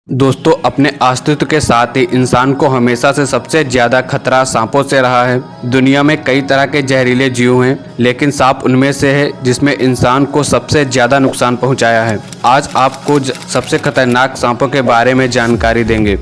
दोस्तों, अपने अस्तित्व के साथ ही इंसान को हमेशा से सबसे ज़्यादा खतरा सांपों से रहा है। दुनिया में कई तरह के जहरीले जीव हैं, लेकिन सांप उनमें से है जिसमें इंसान को सबसे ज़्यादा नुकसान पहुंचाया है। आज आपको सबसे खतरनाक सांपों के बारे में जानकारी देंगे।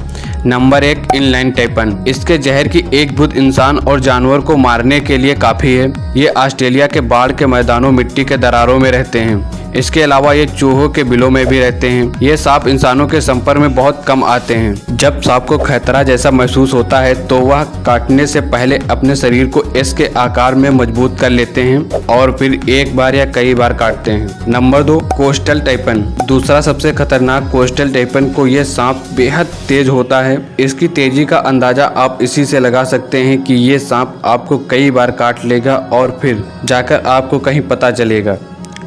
Number 1, inland taipan. इसके जहर की एक बूंद इंसान और जानवर को मारने के लिए काफ़ी है। ये ऑस्ट्रेलिया के बाढ़ के मैदानों, मिट्टी के दरारों में रहते हैं। इसके अलावा ये चूहों के बिलों में भी रहते हैं। ये सांप इंसानों के संपर्क में बहुत कम आते हैं। जब सांप को खतरा जैसा महसूस होता है तो वह काटने से पहले अपने शरीर को एस के आकार में मजबूत कर लेते हैं और फिर एक बार या कई बार काटते हैं। Number 2, coastal taipan. दूसरा सबसे खतरनाक कोस्टल टैपन को यह सांप बेहद तेज होता है। इसकी तेजी का अंदाजा आप इसी से लगा सकते हैं कि ये सांप आपको कई बार काट लेगा और फिर जाकर आपको कहीं पता चलेगा।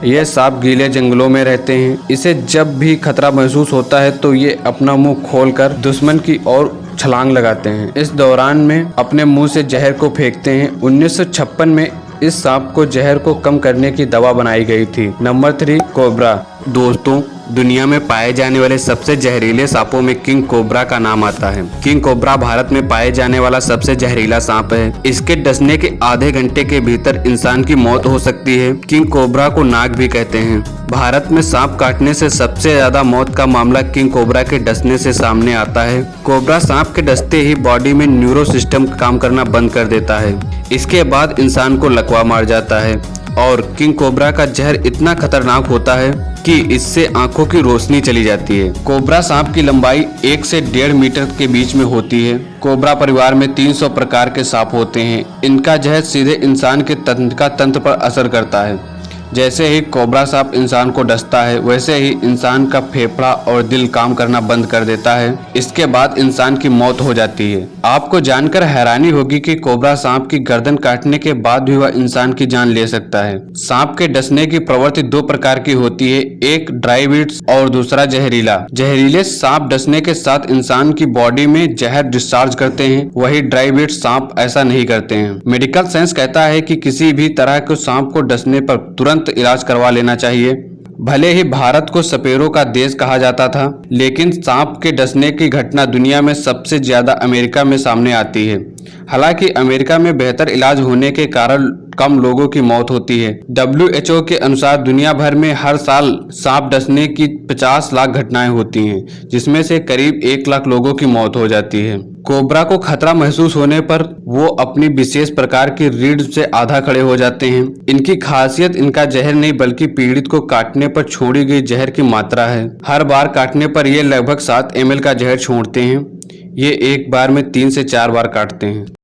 ये सांप गीले जंगलों में रहते हैं। इसे जब भी खतरा महसूस होता है तो ये अपना मुंह खोलकर दुश्मन की ओर छलांग लगाते हैं। इस दौरान में अपने मुंह से जहर को फेंकते हैं। 1956 में इस सांप को जहर को कम करने की दवा बनाई गई थी। Number 3, cobra. दोस्तों, दुनिया में पाए जाने वाले सबसे जहरीले सांपों में किंग कोबरा का नाम आता है। किंग कोबरा भारत में पाए जाने वाला सबसे जहरीला सांप है। इसके डसने के आधे घंटे के भीतर इंसान की मौत हो सकती है। किंग कोबरा को नाग भी कहते हैं। भारत में सांप काटने से सबसे ज्यादा मौत का मामला किंग कोबरा के डसने से सामने आता है। कोबरा सांप के डसते ही बॉडी में न्यूरो सिस्टम काम करना बंद कर देता है। इसके बाद इंसान को लकवा मार जाता है और किंग कोबरा का जहर इतना खतरनाक होता है कि इससे आंखों की रोशनी चली जाती है। कोबरा सांप की लंबाई 1 से 1.5 मीटर के बीच में होती है। कोबरा परिवार में 300 प्रकार के सांप होते हैं। इनका जहर सीधे इंसान के तंत्र पर असर करता है। जैसे ही कोबरा सांप इंसान को डसता है वैसे ही इंसान का फेफड़ा और दिल काम करना बंद कर देता है। इसके बाद इंसान की मौत हो जाती है। आपको जानकर हैरानी होगी कि कोबरा सांप की गर्दन काटने के बाद भी वह इंसान की जान ले सकता है। सांप के डसने की प्रवृत्ति 2 प्रकार की होती है, एक ड्राई बीट्स और दूसरा जहरीला। जहरीले सांप डसने के साथ इंसान की बॉडी में जहर डिस्चार्ज करते हैं, वही ड्राई बीट सांप ऐसा नहीं करते हैं। मेडिकल साइंस कहता है कि किसी भी तरह के सांप को डसने पर तुरंत इलाज करवा लेना चाहिए। भले ही भारत को सपेरों का देश कहा जाता था, लेकिन सांप के डसने की घटना दुनिया में सबसे ज्यादा अमेरिका में सामने आती है। हालांकि अमेरिका में बेहतर इलाज होने के कारण कम लोगों की मौत होती है। WHO के अनुसार दुनिया भर में हर साल सांप डसने की 50 लाख घटनाएं होती हैं, जिसमें से करीब 1 लाख लोगों की मौत हो जाती है। कोबरा को खतरा महसूस होने पर वो अपनी विशेष प्रकार की रीढ़ से आधा खड़े हो जाते हैं। इनकी खासियत इनका जहर नहीं बल्कि पीड़ित को काटने पर छोड़ी गई जहर की मात्रा है। हर बार काटने पर ये लगभग 7 ml का जहर छोड़ते हैं। ये एक बार में 3 से 4 बार काटते हैं।